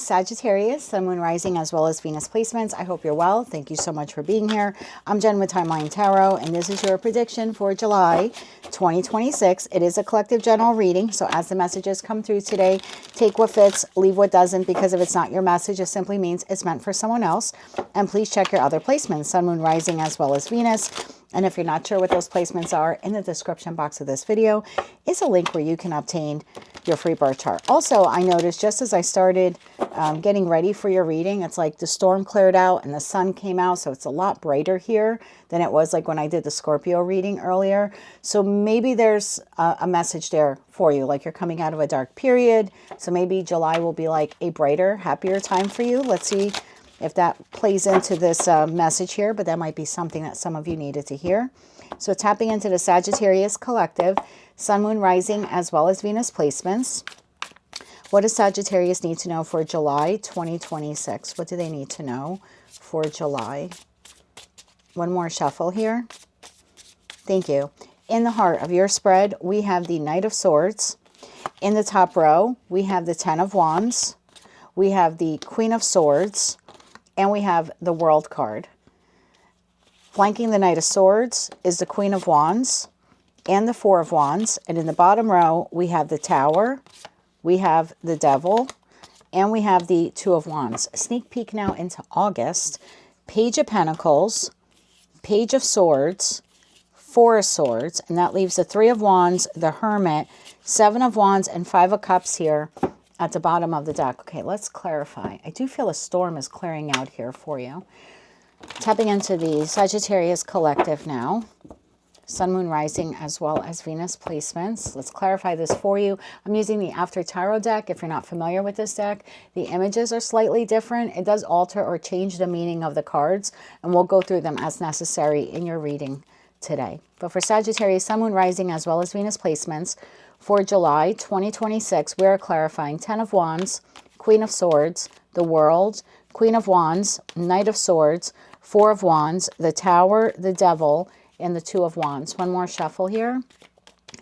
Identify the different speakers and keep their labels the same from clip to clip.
Speaker 1: Sagittarius, Sun, Moon, Rising, as well as Venus placements. I hope you're well. Thank you so much for being here. I'm Jen with Timeline Tarot, and this is your prediction for July 2026. It is a collective general reading, so as the messages come through today, take what fits, leave what doesn't, because if it's not your message, it simply means it's meant for someone else. And please check your other placements, Sun, Moon, Rising, as well as Venus. And if you're not sure what those placements are, in the description box of this video is a link where you can obtain your free birth chart. Also, I noticed just as I started getting ready for your reading, it's like the storm cleared out and the sun came out. So it's a lot brighter here than it was like when I did the Scorpio reading earlier. So maybe there's a message there for you, like you're coming out of a dark period. So maybe July will be like a brighter, happier time for you. Let's see if that plays into this message here, but that might be something that some of you needed to hear. So tapping into the Sagittarius collective, Sun, Moon, Rising, as well as Venus placements. What does Sagittarius need to know for July 2026? What do they need to know for July? One more shuffle here. Thank you. In the heart of your spread, we have the Knight of Swords. In the top row, we have the Ten of Wands. We have the Queen of Swords. And we have the World card. Flanking the Knight of Swords is the Queen of Wands and the Four of Wands. And in the bottom row, we have the Tower, we have the Devil, and we have the Two of Wands. A sneak peek now into August. Page of Pentacles, Page of Swords, Four of Swords, and that leaves the Three of Wands, the Hermit, Seven of Wands, and Five of Cups here at the bottom of the deck. Okay, let's clarify. I do feel a storm is clearing out here for you. Tapping into the Sagittarius collective now. Sun, Moon, Rising, as well as Venus placements. Let's clarify this for you. I'm using the After Tarot deck. If you're not familiar with this deck, the images are slightly different. It does alter or change the meaning of the cards, and we'll go through them as necessary in your reading today. But for Sagittarius, Sun, Moon, Rising, as well as Venus placements, for July 2026, we are clarifying Ten of Wands, Queen of Swords, the World, Queen of Wands, Knight of Swords, Four of Wands, the Tower, the Devil, and the Two of Wands. One more shuffle here.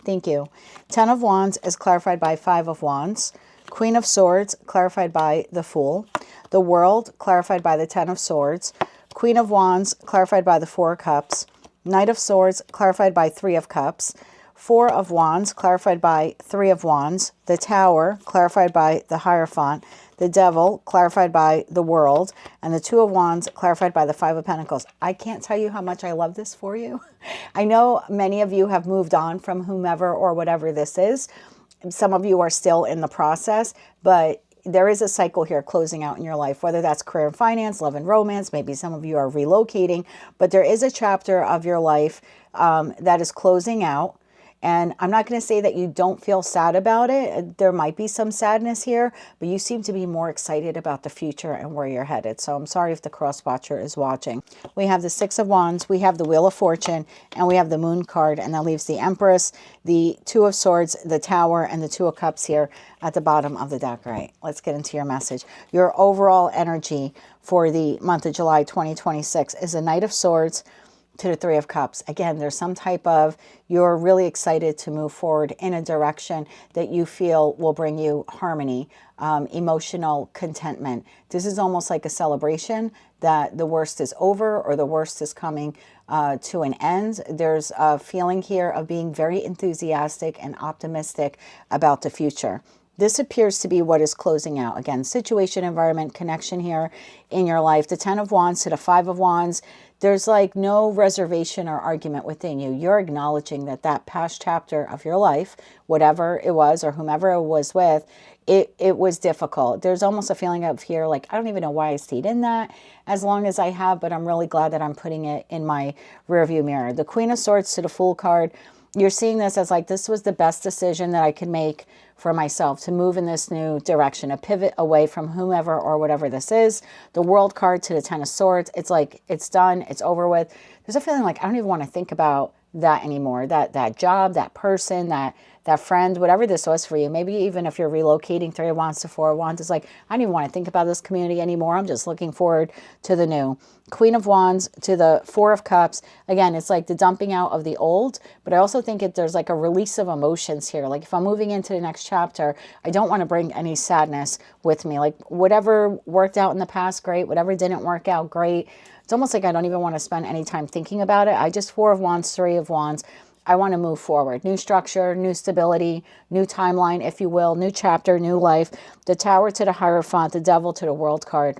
Speaker 1: Thank you. Ten of Wands is clarified by Five of Wands. Queen of Swords clarified by the Fool. The World clarified by the Ten of Swords. Queen of Wands clarified by the Four of Cups. Knight of Swords clarified by Three of Cups. Four of Wands clarified by Three of Wands. The Tower clarified by the Hierophant. The Devil clarified by the World. And the Two of Wands clarified by the Five of Pentacles. I can't tell you how much I love this for you. I know many of you have moved on from whomever or whatever this is. Some of you are still in the process, but there is a cycle here closing out in your life, whether that's career and finance, love and romance. Maybe some of you are relocating, but there is a chapter of your life that is closing out. And I'm not going to say that you don't feel sad about it. There might be some sadness here, but you seem to be more excited about the future and where you're headed. So I'm sorry if the cross watcher is watching. We have the Six of Wands, we have the Wheel of Fortune, and we have the Moon card. And that leaves the Empress, the Two of Swords, the Tower, and the Two of Cups here at the bottom of the deck. All right, let's get into your message. Your overall energy for the month of July 2026 is a Knight of Swords to the Three of Cups. Again, there's some type of, you're really excited to move forward in a direction that you feel will bring you harmony, emotional contentment. This is almost like a celebration that the worst is over or the worst is coming to an end. There's a feeling here of being very enthusiastic and optimistic about the future. This appears to be what is closing out. Again, situation, environment, connection here in your life. The Ten of Wands to the Five of Wands. There's like no reservation or argument within you. You're acknowledging that that past chapter of your life, whatever it was or whomever it was with, it was difficult. There's almost a feeling of here, like, I don't even know why I stayed in that as long as I have, but I'm really glad that I'm putting it in my rearview mirror. The Queen of Swords to the Fool card. You're seeing this as like, this was the best decision that I could make for myself to move in this new direction, a pivot away from whomever or whatever this is. The World card to the Ten of Swords. It's like, it's done. It's over with. There's a feeling like, I don't even want to think about that anymore. That job, that person, that friend, whatever this was for you. Maybe even if you're relocating, 3 of Wands to 4 of Wands, it's like, I don't even want to think about this community anymore. I'm just looking forward to the new. Queen of Wands to the 4 of Cups. Again, it's like the dumping out of the old, but I also think there's like a release of emotions here. Like if I'm moving into the next chapter, I don't want to bring any sadness with me. Like whatever worked out in the past, great. Whatever didn't work out, great. It's almost like I don't even want to spend any time thinking about it. I just 4 of Wands, 3 of Wands. I want to move forward. New structure, new stability, new timeline, if you will, new chapter, new life. The Tower to the Hierophant, the Devil to the World card.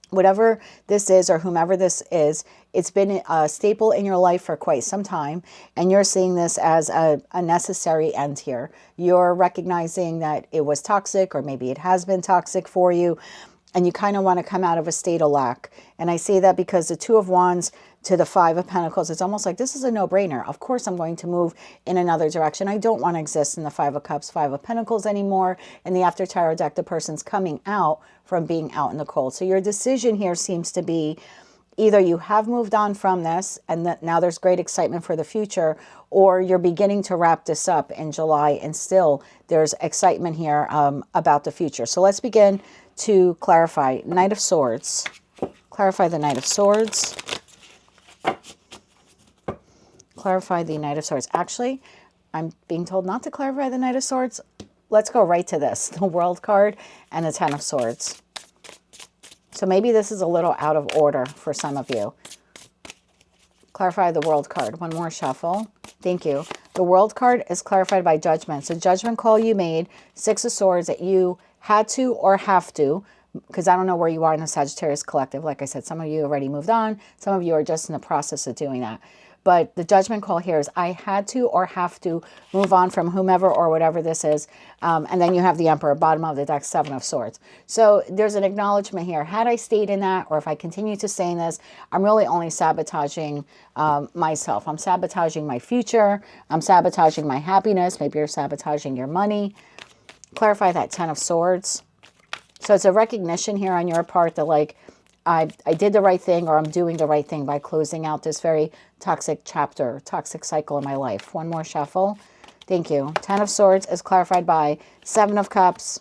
Speaker 1: Whatever this is or whomever this is, it's been a staple in your life for quite some time, and you're seeing this as a necessary end here. You're recognizing that it was toxic, or maybe it has been toxic for you, and you kind of want to come out of a state of lack. And I say that because the 2 of Wands to the 5 of Pentacles, it's almost like this is a no-brainer. Of course I'm going to move in another direction. I don't want to exist in the 5 of Cups, 5 of Pentacles anymore. In the After Tarot deck, the person's coming out from being out in the cold. So your decision here seems to be either you have moved on from this and that now there's great excitement for the future, or you're beginning to wrap this up in July and still there's excitement here about the future. So let's begin to clarify. Knight of Swords. Clarify the Knight of Swords. Clarify the Knight of Swords. Actually, I'm being told not to clarify the Knight of Swords. Let's go right to this. The World card and the 10 of Swords. So maybe this is a little out of order for some of you. Clarify the World card. One more shuffle. Thank you. The World card is clarified by judgment. So judgment call you made, 6 of Swords, that you had to or have to, because I don't know where you are in the Sagittarius collective. Like I said, some of you already moved on. Some of you are just in the process of doing that. But the judgment call here is I had to or have to move on from whomever or whatever this is. And then you have the Emperor, bottom of the deck, 7 of Swords. So there's an acknowledgement here. Had I stayed in that, or if I continue to stay in this, I'm really only sabotaging myself. I'm sabotaging my future. I'm sabotaging my happiness. Maybe you're sabotaging your money. Clarify that 10 of Swords. So it's a recognition here on your part that like, I did the right thing, or I'm doing the right thing by closing out this very toxic chapter, toxic cycle in my life. One more shuffle. Thank you. 10 of Swords is clarified by 7 of Cups,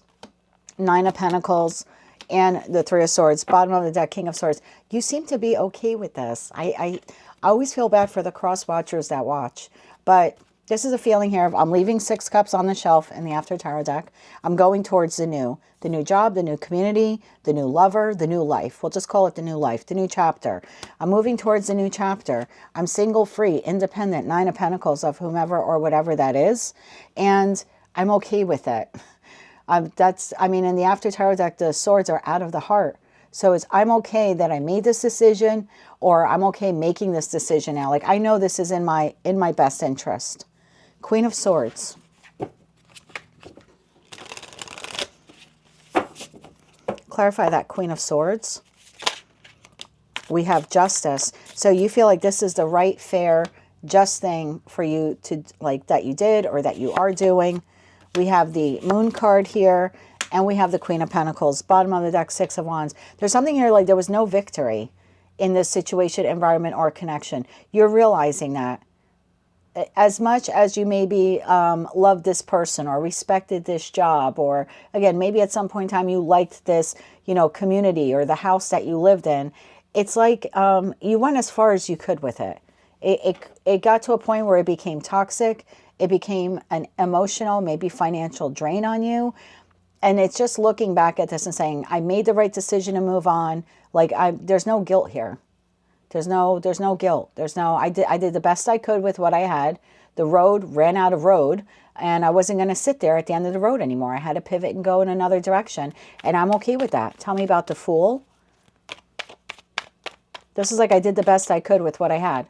Speaker 1: 9 of Pentacles, and the 3 of Swords. Bottom of the deck, King of Swords. You seem to be okay with this. I always feel bad for the cross watchers that watch, but this is a feeling here of I'm leaving 6 cups on the shelf in the After Tarot deck. I'm going towards the new job, the new community, the new lover, the new life. We'll just call it the new life, the new chapter. I'm moving towards the new chapter. I'm single, free, independent, 9 of Pentacles of whomever or whatever that is. And I'm okay with it. I mean, in the After Tarot deck, the swords are out of the heart. So it's, I'm okay that I made this decision, or I'm okay making this decision now. Like, I know this is in my best interest. Queen of Swords. Clarify that Queen of Swords. We have Justice. So you feel like this is the right, fair, just thing for you to, like, that you did or that you are doing. We have the Moon card here, and we have the Queen of Pentacles. Bottom of the deck, 6 of Wands. There's something here like there was no victory in this situation, environment, or connection. You're realizing that. As much as you maybe loved this person or respected this job, or again, maybe at some point in time you liked this, you know, community or the house that you lived in, it's like you went as far as you could with it. It got to a point where it became toxic. It became an emotional, maybe financial drain on you. And it's just looking back at this and saying, I made the right decision to move on. Like, there's no guilt here. There's no guilt. I did the best I could with what I had. The road ran out of road, and I wasn't going to sit there at the end of the road anymore. I had to pivot and go in another direction, and I'm okay with that. Tell me about the Fool. This is like I did the best I could with what I had.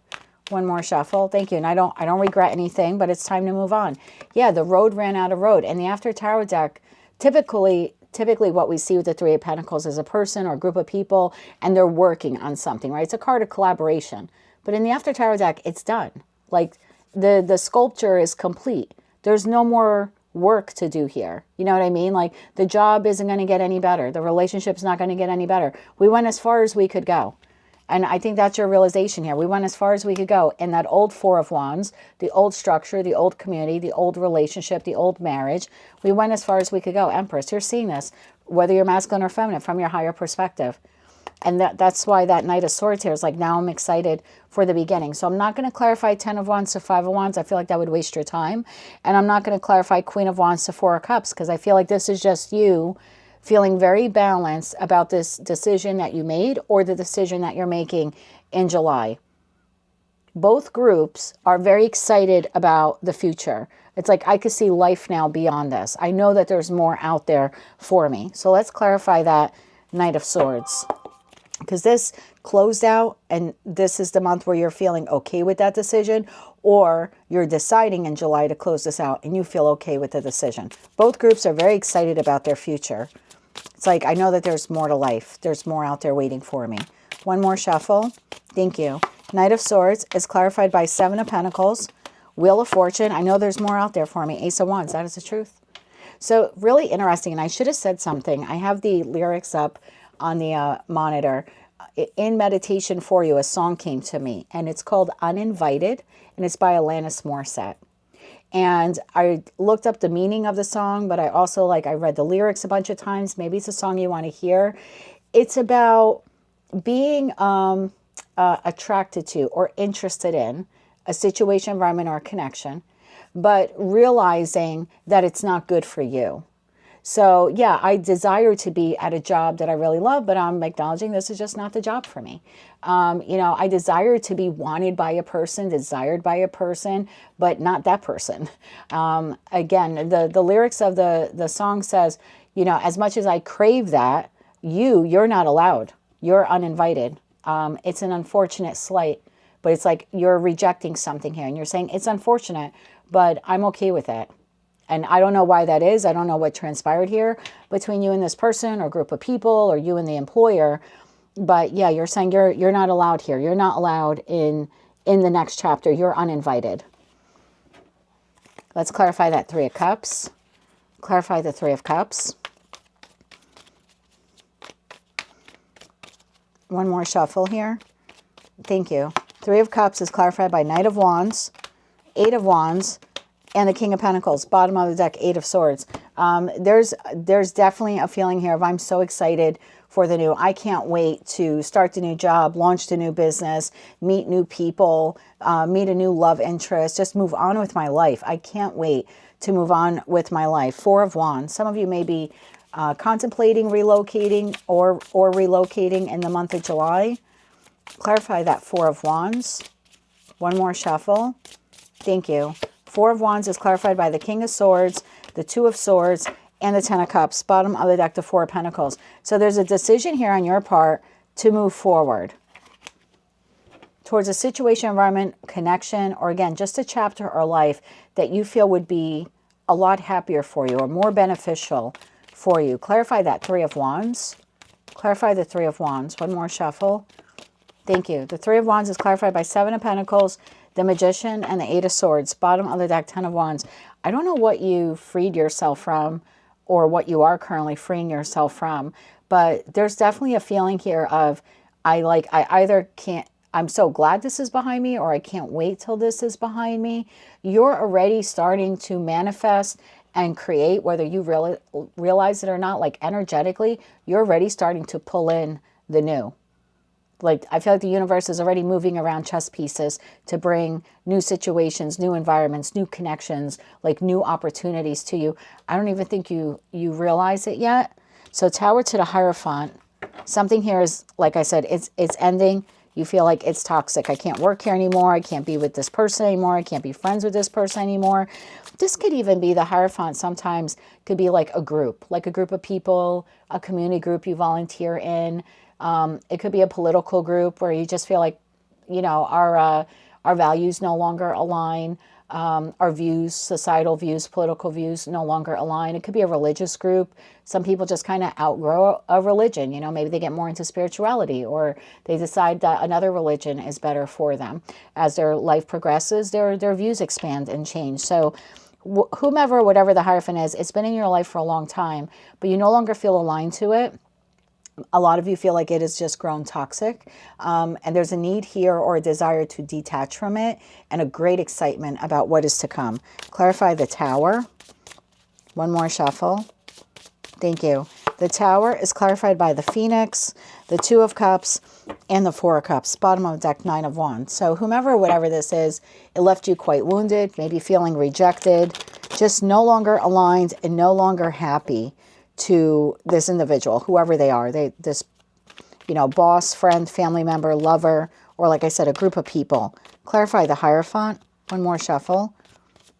Speaker 1: One more shuffle. Thank you. And I don't regret anything, but it's time to move on. Yeah, the road ran out of road. And the After Tarot deck, typically what we see with the 3 of Pentacles is a person or a group of people, and they're working on something, right? It's a card of collaboration. But in the After Tarot deck, it's done. Like, the sculpture is complete. There's no more work to do here. You know what I mean? Like, the job isn't going to get any better. The relationship's not going to get any better. We went as far as we could go. And I think that's your realization here. We went as far as we could go. In that old Four of Wands, the old structure, the old community, the old relationship, the old marriage, we went as far as we could go. Empress, you're seeing this, whether you're masculine or feminine, from your higher perspective. And that's why that Knight of Swords here is like, now I'm excited for the beginning. So I'm not going to clarify 10 of Wands to 5 of Wands. I feel like that would waste your time. And I'm not going to clarify Queen of Wands to 4 of Cups, because I feel like this is just you feeling very balanced about this decision that you made or the decision that you're making in July. Both groups are very excited about the future. It's like, I could see life now beyond this. I know that there's more out there for me. So let's clarify that Knight of Swords, because this closed out, and this is the month where you're feeling okay with that decision, or you're deciding in July to close this out and you feel okay with the decision. Both groups are very excited about their future. It's like, I know that there's more to life. There's more out there waiting for me. One more shuffle. Thank you. Knight of Swords is clarified by 7 of Pentacles. Wheel of Fortune. I know there's more out there for me. Ace of Wands. That is the truth. So really interesting. And I should have said something. I have the lyrics up on the monitor. In meditation for you, a song came to me, and it's called Uninvited, and it's by Alanis Morissette. And I looked up the meaning of the song, but I also, I read the lyrics a bunch of times. Maybe it's a song you want to hear. It's about being attracted to or interested in a situation, environment, or a connection, but realizing that it's not good for you. So yeah, I desire to be at a job that I really love, but I'm acknowledging this is just not the job for me. I desire to be wanted by a person, desired by a person, but not that person. Again, the lyrics of the song says, as much as I crave that, you're not allowed. You're uninvited. It's an unfortunate slight, but it's like you're rejecting something here, and you're saying it's unfortunate, but I'm okay with it. And I don't know why that is. I don't know what transpired here between you and this person or group of people or you and the employer. But yeah, you're saying you're not allowed here. You're not allowed in the next chapter. You're uninvited. Let's clarify that 3 of Cups. Clarify the 3 of Cups. One more shuffle here. Thank you. 3 of Cups is clarified by Knight of Wands, 8 of Wands, and the King of Pentacles. Bottom of the deck, 8 of Swords. There's definitely a feeling here of, I'm so excited for the new. I can't wait to start the new job, launch the new business, meet new people, meet a new love interest, just move on with my life. I can't wait to move on with my life. 4 of Wands. Some of you may be contemplating relocating or relocating in the month of July. Clarify that 4 of Wands. One more shuffle. Thank you. 4 of Wands is clarified by the King of Swords, the 2 of Swords, and the 10 of Cups. Bottom of the deck, the 4 of Pentacles. So there's a decision here on your part to move forward towards a situation, environment, connection, or again, just a chapter or life that you feel would be a lot happier for you or more beneficial for you. Clarify that 3 of Wands. Clarify the 3 of Wands. One more shuffle. Thank you. The 3 of Wands is clarified by 7 of Pentacles, the Magician, and the 8 of Swords. Bottom of the deck, 10 of Wands. I don't know what you freed yourself from or what you are currently freeing yourself from, but there's definitely a feeling here of, I'm so glad this is behind me, or I can't wait till this is behind me. You're already starting to manifest and create, whether you realize it or not, energetically, you're already starting to pull in the new. I feel like the universe is already moving around chess pieces to bring new situations, new environments, new connections, new opportunities to you. I don't even think you realize it yet. So Tower to the Hierophant. Something here is, like I said, it's ending. You feel like it's toxic. I can't work here anymore. I can't be with this person anymore. I can't be friends with this person anymore. This could even be the Hierophant. Sometimes could be like a group of people, a community group you volunteer in. It could be a political group where you just feel like, our values no longer align. Our views, societal views, political views no longer align. It could be a religious group. Some people just kind of outgrow a religion. Maybe they get more into spirituality, or they decide that another religion is better for them. As their life progresses, their views expand and change. So whatever the Hierophant is, it's been in your life for a long time, but you no longer feel aligned to it. A lot of you feel like it has just grown toxic, and there's a need here or a desire to detach from it, and a great excitement about what is to come. Clarify the Tower. One more shuffle. Thank you. The Tower is clarified by the Phoenix, the Two of Cups, and the Four of Cups. Bottom of the deck, Nine of Wands. So whomever, whatever this is, it left you quite wounded, maybe feeling rejected, just no longer aligned and no longer happy to this individual, whoever they are. This, you know, boss, friend, family member, lover, or like I said, a group of people. Clarify the Hierophant. One more shuffle.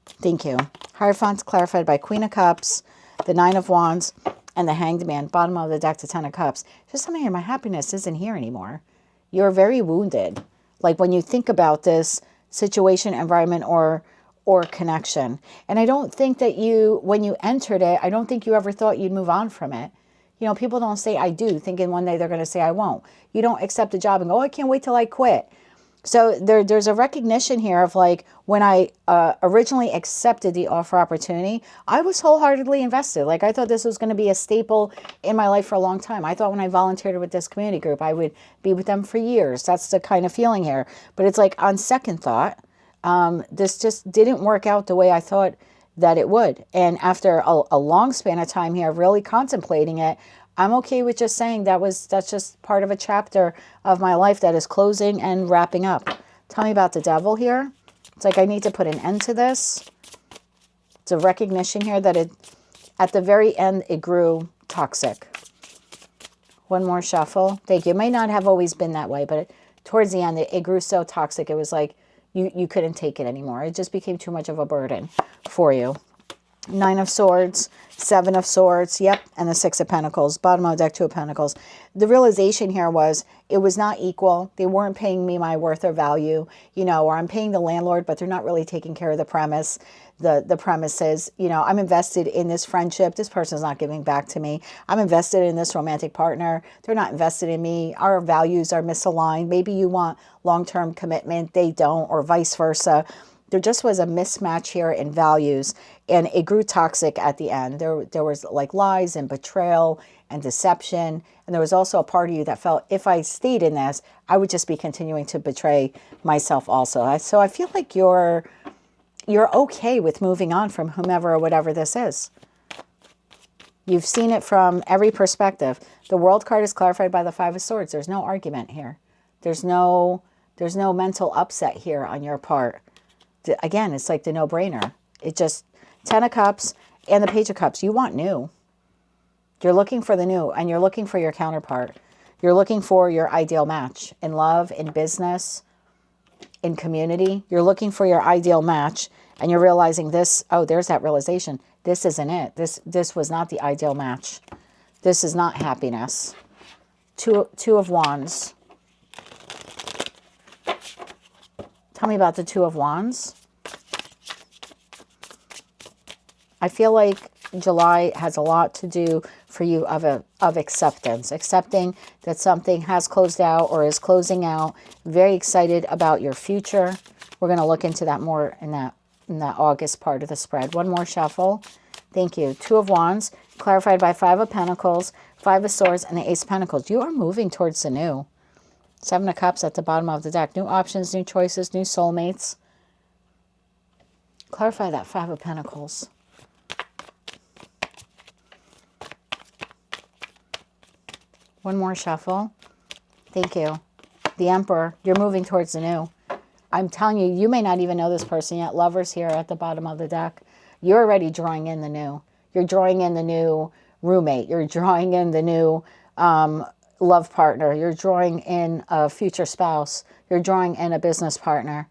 Speaker 1: Thank you. Hierophant's clarified by Queen of Cups, the Nine of Wands, and the Hanged Man. Bottom of the deck, the Ten of Cups. Just something here, my happiness isn't here anymore. You're very wounded. Like when you think about this situation, environment, or connection. And I don't think that you, when you entered it, I don't think you ever thought you'd move on from it. You know, people don't say I do, thinking one day they're going to say I won't. You don't accept a job and go, oh, I can't wait till I quit. So there's a recognition here of like, when I originally accepted the offer opportunity, I was wholeheartedly invested. Like I thought this was going to be a staple in my life for a long time. I thought when I volunteered with this community group, I would be with them for years. That's the kind of feeling here. But it's like on second thought, this just didn't work out the way I thought that it would. And after a long span of time here, really contemplating it, I'm okay with just saying that's just part of a chapter of my life that is closing and wrapping up. Tell me about the Devil here. It's like I need to put an end to this. It's a recognition here that at the very end, it grew toxic. One more shuffle. Thank you. It may not have always been that way, but towards the end, it grew so toxic. It was like you couldn't take it anymore. It just became too much of a burden for you. Nine of Swords, Seven of Swords, yep, and the Six of Pentacles. Bottom of the deck, Two of Pentacles. The realization here was it was not equal. They weren't paying me my worth or value, you know, or I'm paying the landlord, but they're not really taking care of the premise. The premises, you know, I'm invested in this friendship. This person's not giving back to me. I'm invested in this romantic partner. They're not invested in me. Our values are misaligned. Maybe you want long-term commitment. They don't, or vice versa. There just was a mismatch here in values, and it grew toxic at the end. There was like lies and betrayal and deception, and there was also a part of you that felt if I stayed in this, I would just be continuing to betray myself also. So I feel like you're okay with moving on from whomever or whatever this is. You've seen it from every perspective. The World card is clarified by the Five of Swords. There's no argument here. There's no mental upset here on your part. Again, it's like the no-brainer. It just, Ten of Cups and the Page of Cups. You want new. You're looking for the new, and you're looking for your counterpart. You're looking for your ideal match in love, in business, in community. You're looking for your ideal match, and you're realizing this, oh, there's that realization. This isn't it. This was not the ideal match. This is not happiness. Two of Wands. Tell me about the Two of Wands. I feel like July has a lot to do for you of acceptance. Accepting that something has closed out or is closing out. Very excited about your future. We're going to look into that more in that August part of the spread. One more shuffle. Thank you. Two of Wands, clarified by Five of Pentacles, Five of Swords, and the Ace of Pentacles. You are moving towards the new. Seven of Cups at the bottom of the deck. New options, new choices, new soulmates. Clarify that Five of Pentacles. One more shuffle. Thank you. The Emperor. You're moving towards the new. I'm telling you, you may not even know this person yet. Lovers here at the bottom of the deck. You're already drawing in the new. You're drawing in the new roommate. You're drawing in the new love partner. You're drawing in a future spouse. You're drawing in a business partner.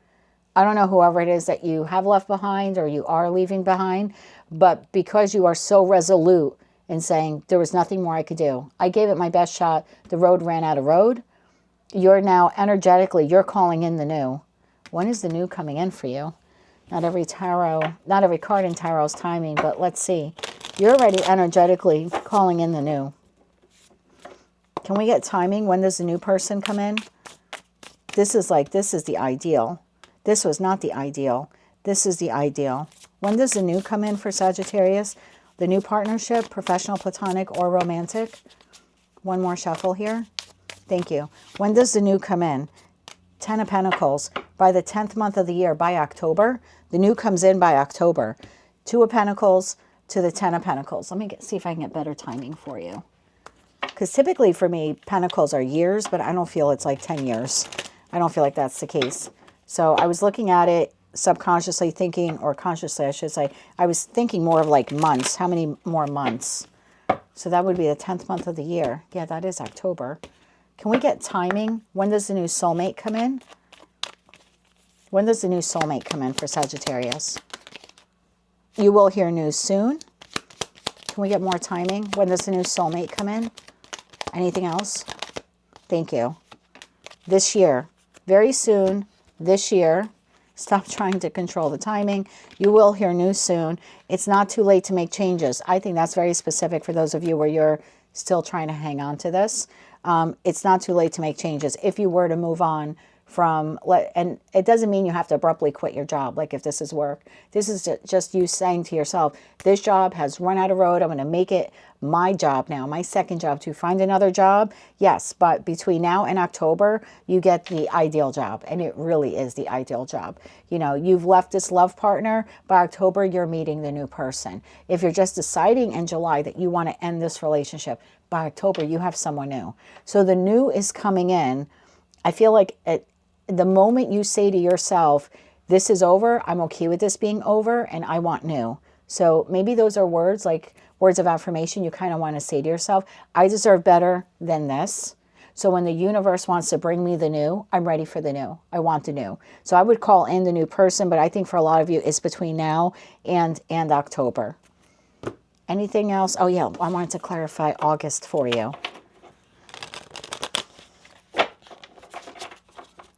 Speaker 1: I don't know whoever it is that you have left behind or you are leaving behind, but because you are so resolute in saying there was nothing more I could do, I gave it my best shot, the road ran out of road, you're now energetically, you're calling in the new. When is the new coming in for you? Not every card in tarot's timing, but let's see. You're already energetically calling in the new. Can we get timing? When does the new person come in? This is the ideal. This was not the ideal. This is the ideal. When does the new come in for Sagittarius? The new partnership, professional, platonic, or romantic? One more shuffle here. Thank you. When does the new come in? 10 of Pentacles. By the 10th month of the year, by October, the new comes in by October. 2 of Pentacles to the 10 of Pentacles. Let me see if I can get better timing for you. Because typically for me, Pentacles are years, but I don't feel it's like 10 years. I don't feel like that's the case. So I was looking at it subconsciously thinking, or consciously I should say, I was thinking more of like months. How many more months? So that would be the 10th month of the year. Yeah, that is October. Can we get timing? When does the new soulmate come in? When does the new soulmate come in for Sagittarius? You will hear news soon. Can we get more timing? When does the new soulmate come in? Anything else? Thank you. This year. Very soon. This year. Stop trying to control the timing. You will hear news soon. It's not too late to make changes. I think that's very specific for those of you where you're still trying to hang on to this. It's not too late to make changes. If you were to move on from, and it doesn't mean you have to abruptly quit your job, like if this is work. This is just you saying to yourself, this job has run out of road. I'm going to make it my job now, my second job, to find another job. Yes, but between now and October, you get the ideal job, and it really is the ideal job. You know, you've left this love partner. By October, you're meeting the new person. If you're just deciding in July that you want to end this relationship, by October, you have someone new. So the new is coming in. I feel like the moment you say to yourself, this is over, I'm okay with this being over, and I want new. So maybe those are words, like words of affirmation you kind of want to say to yourself. I deserve better than this. So when the universe wants to bring me the new, I'm ready for the new. I want the new. So I would call in the new person, but I think for a lot of you, it's between now and October. Anything else? Oh yeah, I wanted to clarify August for you.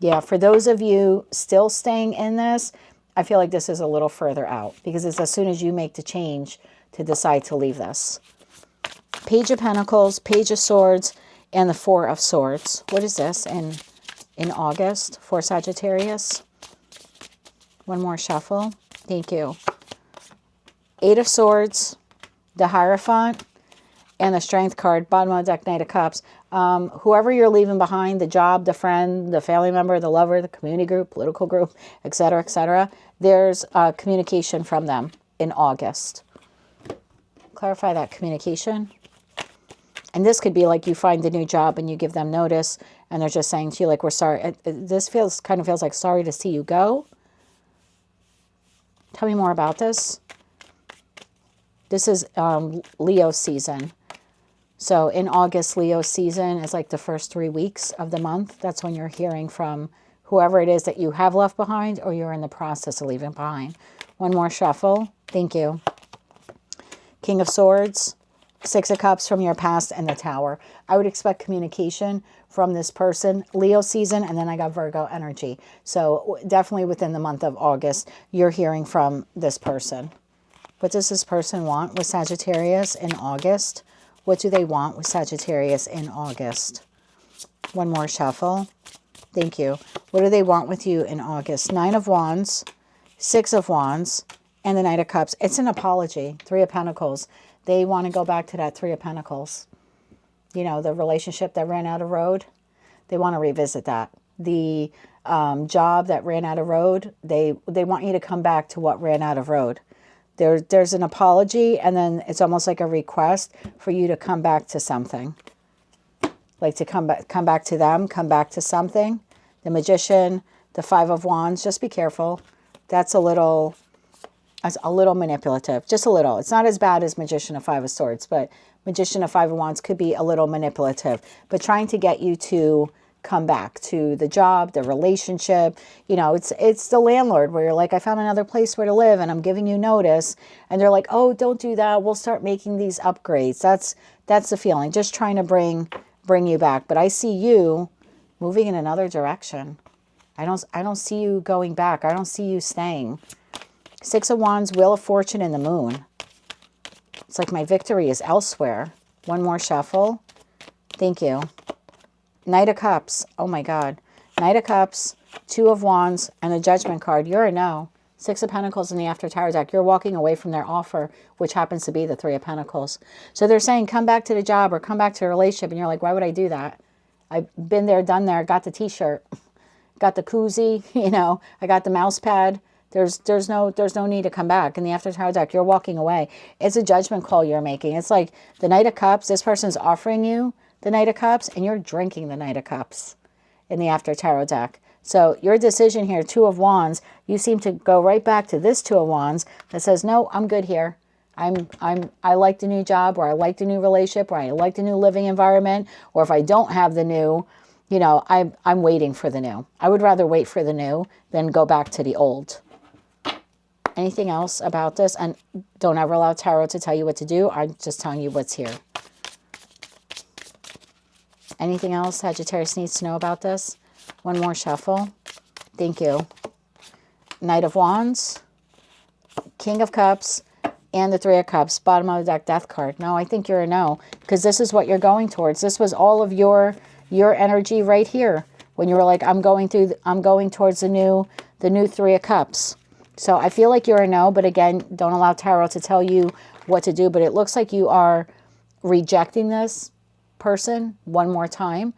Speaker 1: Yeah, for those of you still staying in this, I feel like this is a little further out because it's as soon as you make the change to decide to leave this. Page of Pentacles, Page of Swords, and the Four of Swords. What is this in August for Sagittarius? One more shuffle. Thank you. Eight of Swords, the Hierophant, and the Strength card, bottom of the deck, Knight of Cups. Whoever you're leaving behind, the job, the friend, the family member, the lover, the community group, political group, etc., there's communication from them in August. Clarify that communication. And this could be like you find a new job and you give them notice and they're just saying to you like, we're sorry. This kind of feels like sorry to see you go. Tell me more about this. This is Leo season. So in August, Leo season is like the first 3 weeks of the month. That's when you're hearing from whoever it is that you have left behind or you're in the process of leaving behind. One more shuffle. Thank you. King of Swords, Six of Cups from your past, and the Tower. I would expect communication from this person, Leo season, and then I got Virgo energy. So definitely within the month of August, you're hearing from this person. What does this person want with Sagittarius in August? What do they want with Sagittarius in August? One more shuffle. Thank you. What do they want with you in August? Nine of Wands, Six of Wands, and the Knight of Cups. It's an apology. Three of Pentacles. They want to go back to that Three of Pentacles. You know, the relationship that ran out of road. They want to revisit that. The job that ran out of road. They want you to come back to what ran out of road. There's an apology, and then it's almost like a request for you to come back to something. Like to come back to them, come back to something. The Magician, the Five of Wands, just be careful. That's a little manipulative, just a little. It's not as bad as Magician of Five of Swords, but Magician of Five of Wands could be a little manipulative, but trying to get you to come back to the job, the relationship. You know, it's the landlord where you're like, I found another place where to live and I'm giving you notice. And they're like, oh, don't do that. We'll start making these upgrades. That's the feeling. Just trying to bring you back. But I see you moving in another direction. I don't see you going back. I don't see you staying. Six of Wands, Wheel of Fortune, and the Moon. It's like my victory is elsewhere. One more shuffle. Thank you. Knight of Cups. Oh my God. Knight of Cups, Two of Wands, and the Judgment card. You're a no. Six of Pentacles in the After Tower deck. You're walking away from their offer, which happens to be the Three of Pentacles. So they're saying, come back to the job or come back to a relationship. And you're like, why would I do that? I've been there, done there, got the t-shirt, got the koozie, you know, I got the mouse pad. There's no need to come back. In the After Tower deck, you're walking away. It's a judgment call you're making. It's like the Knight of Cups. This person's offering you the Knight of Cups, and you're drinking the Knight of Cups in the After Tarot deck. So your decision here, Two of Wands, you seem to go right back to this Two of Wands that says, no, I'm good here. I like the new job, or I like the new relationship, or I like the new living environment, or if I don't have the new, you know, I'm waiting for the new. I would rather wait for the new than go back to the old. Anything else about this? And don't ever allow tarot to tell you what to do. I'm just telling you what's here. Anything else Sagittarius needs to know about this? One more shuffle. Thank you. Knight of Wands, King of Cups, and the Three of Cups. Bottom of the deck, Death card. No, I think you're a no, because this is what you're going towards. This was all of your energy right here when you were like, I'm going towards the new Three of Cups. So I feel like you're a no, but again, don't allow tarot to tell you what to do. But it looks like you are rejecting this person one more time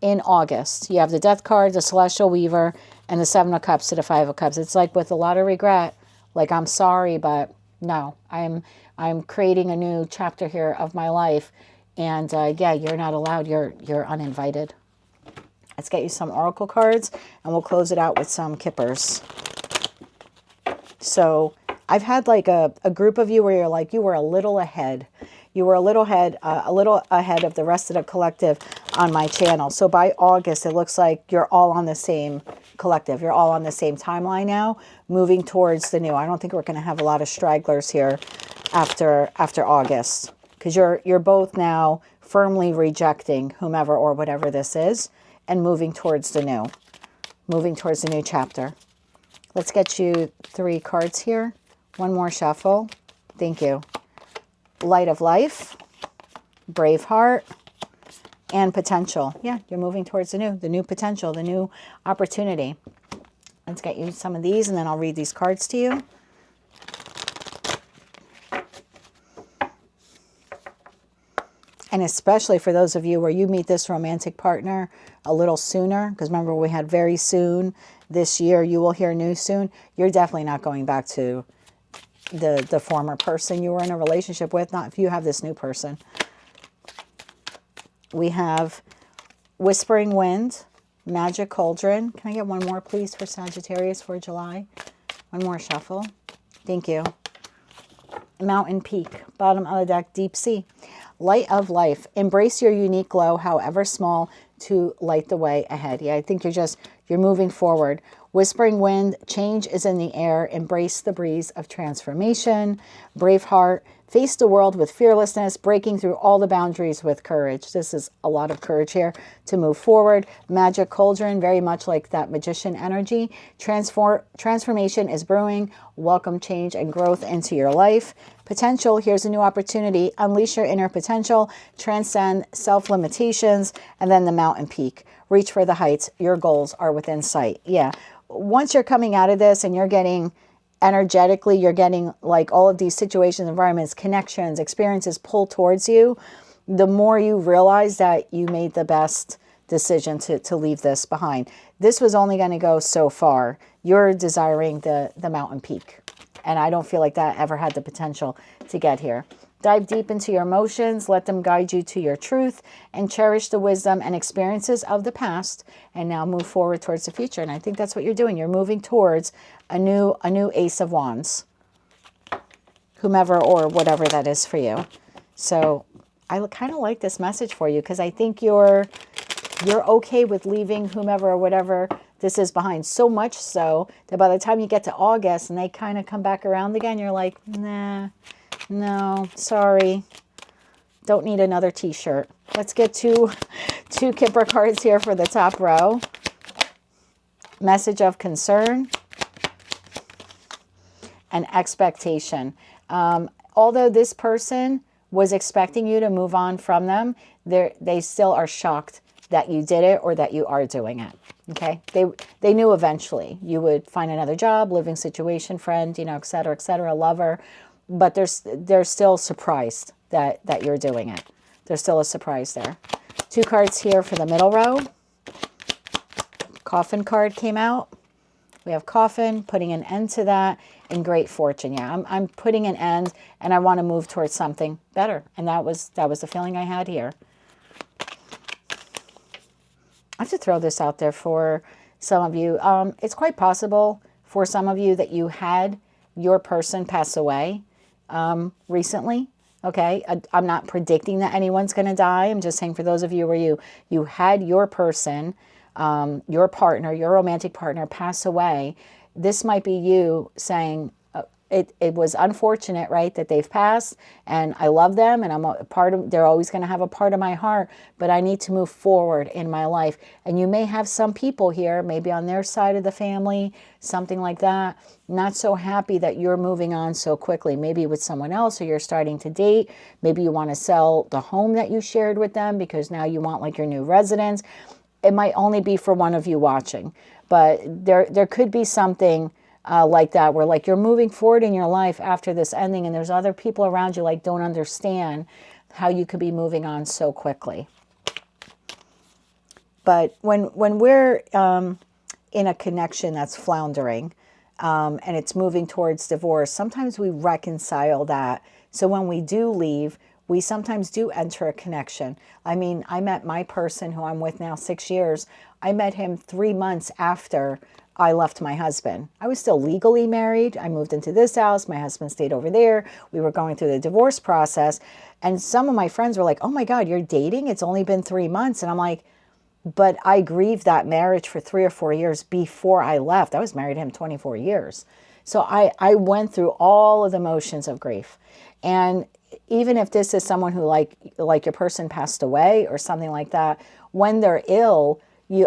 Speaker 1: in August. You have the Death card, the Celestial Weaver, and the Seven of Cups to the Five of Cups. It's like with a lot of regret, like, I'm sorry, but no, I'm creating a new chapter here of my life. And yeah, you're not allowed. You're uninvited. Let's get you some oracle cards, and we'll close it out with some kippers. So I've had like a group of you where you're like, you were a little ahead. You were a little ahead of the rest of the collective on my channel. So by August, it looks like you're all on the same collective. You're all on the same timeline now, moving towards the new. I don't think we're going to have a lot of stragglers here after August, because you're both now firmly rejecting whomever or whatever this is and moving towards the new chapter. Let's get you 3 cards here. One more shuffle. Thank you. Light of Life, Brave Heart, and Potential. Yeah, you're moving towards the new potential, the new opportunity. Let's get you some of these, and then I'll read these cards to you. And especially for those of you where you meet this romantic partner a little sooner, because remember we had very soon this year, you will hear new soon. You're definitely not going back to the former person you were in a relationship with, not if you have this new person. We have Whispering Wind, Magic Cauldron. Can I get one more, please, for Sagittarius for July? One more shuffle. Thank you. Mountain Peak, bottom of the deck, Deep Sea. Light of Life. Embrace your unique glow, however small, to light the way ahead. Yeah, I think you're moving forward. Whispering Wind, change is in the air. Embrace the breeze of transformation. Brave Heart, face the world with fearlessness, breaking through all the boundaries with courage. This is a lot of courage here to move forward. Magic Cauldron, very much like that magician energy. Transformation is brewing. Welcome change and growth into your life. Potential, here's a new opportunity. Unleash your inner potential, transcend self-limitations, and then the Mountain Peak. Reach for the heights. Your goals are within sight. Yeah. Once you're coming out of this and you're getting energetically, you're getting like all of these situations, environments, connections, experiences pull towards you, the more you realize that you made the best decision to leave this behind. This was only going to go so far. You're desiring the Mountain Peak. And I don't feel like that ever had the potential to get here. Dive deep into your emotions, let them guide you to your truth, and cherish the wisdom and experiences of the past, and now move forward towards the future. And I think that's what you're doing. You're moving towards a new Ace of Wands, whomever or whatever that is for you. So I kind of like this message for you, because I think you're okay with leaving whomever or whatever this is behind. So much so that by the time you get to August and they kind of come back around again, you're like, nah, no, sorry. Don't need another t-shirt. Let's get two Kipper cards here for the top row. Message of concern and expectation. Although this person was expecting you to move on from them, they still are shocked that you did it or that you are doing it. Okay, they knew eventually you would find another job, living situation, friend, you know, et cetera, lover, but they're still surprised that you're doing it. There's still a surprise there. 2 cards here for the middle row. Coffin card came out. We have coffin, putting an end to that, and great fortune. Yeah, I'm putting an end, and I want to move towards something better, and that was the feeling I had here. I have to throw this out there for some of you. It's quite possible for some of you that you had your person pass away recently. Okay, I'm not predicting that anyone's going to die. I'm just saying for those of you where you had your person, your partner, your romantic partner pass away, this might be you saying, it was unfortunate, right, that they've passed, and I love them, and I'm a part of, they're always going to have a part of my heart, but I need to move forward in my life. And you may have some people here, maybe on their side of the family, something like that, not so happy that you're moving on so quickly, maybe with someone else, or you're starting to date. Maybe you want to sell the home that you shared with them because now you want like your new residence. It might only be for one of you watching, but there could be something like that, where like you're moving forward in your life after this ending, and there's other people around you like don't understand how you could be moving on so quickly. But when we're in a connection that's floundering and it's moving towards divorce, sometimes we reconcile that. So when we do leave, we sometimes do enter a connection. I mean, I met my person who I'm with now 6 years. I met him 3 months after I left my husband. I was still legally married. I moved into this house. My husband stayed over there. We were going through the divorce process. And some of my friends were like, oh my God, you're dating? It's only been 3 months. And I'm like, but I grieved that marriage for 3 or 4 years before I left. I was married to him 24 years. So I went through all of the motions of grief. And even if this is someone who like your person passed away or something like that, when they're ill,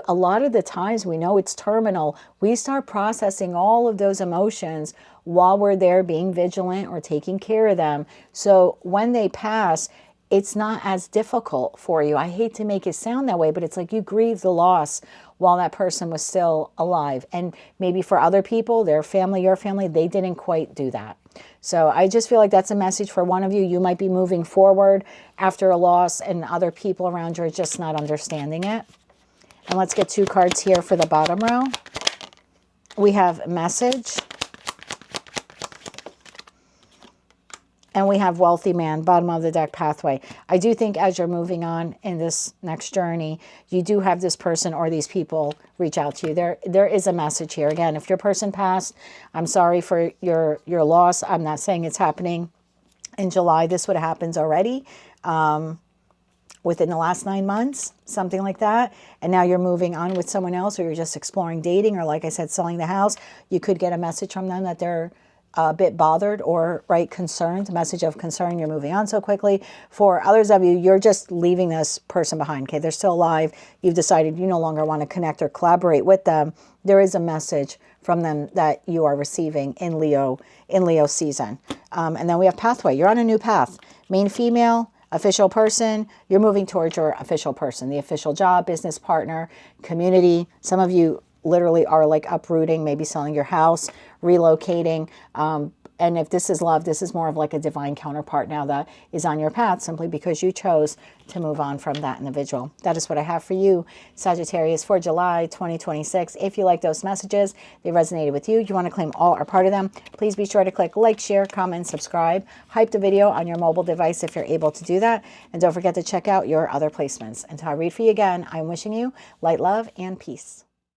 Speaker 1: a lot of the times we know it's terminal. We start processing all of those emotions while we're there being vigilant or taking care of them. So when they pass, it's not as difficult for you. I hate to make it sound that way, but it's like you grieve the loss while that person was still alive. And maybe for other people, their family, your family, they didn't quite do that. So I just feel like that's a message for one of you. You might be moving forward after a loss and other people around you are just not understanding it. And let's get 2 cards here for the bottom row. We have message. And we have wealthy man, bottom of the deck, pathway. I do think as you're moving on in this next journey, you do have this person or these people reach out to you. There is a message here. Again, if your person passed, I'm sorry for your loss. I'm not saying it's happening in July. This would have happened already. Within the last 9 months, something like that. And now you're moving on with someone else, or you're just exploring dating, or like I said, selling the house. You could get a message from them that they're a bit bothered or concerned, message of concern, you're moving on so quickly. For others of you, you're just leaving this person behind. Okay, they're still alive. You've decided you no longer want to connect or collaborate with them. There is a message from them that you are receiving in Leo season. And then we have pathway. You're on a new path. Main female, official person, you're moving towards your official person, the official job, business partner, community. Some of you literally are like uprooting, maybe selling your house, relocating. And if this is love, this is more of like a divine counterpart now that is on your path simply because you chose to move on from that individual. That is what I have for you, Sagittarius, for July 2026. If you like those messages, they resonated with you, you want to claim all or part of them, please be sure to click like, share, comment, subscribe, hype the video on your mobile device if you're able to do that. And don't forget to check out your other placements. Until I read for you again, I'm wishing you light, love, and peace.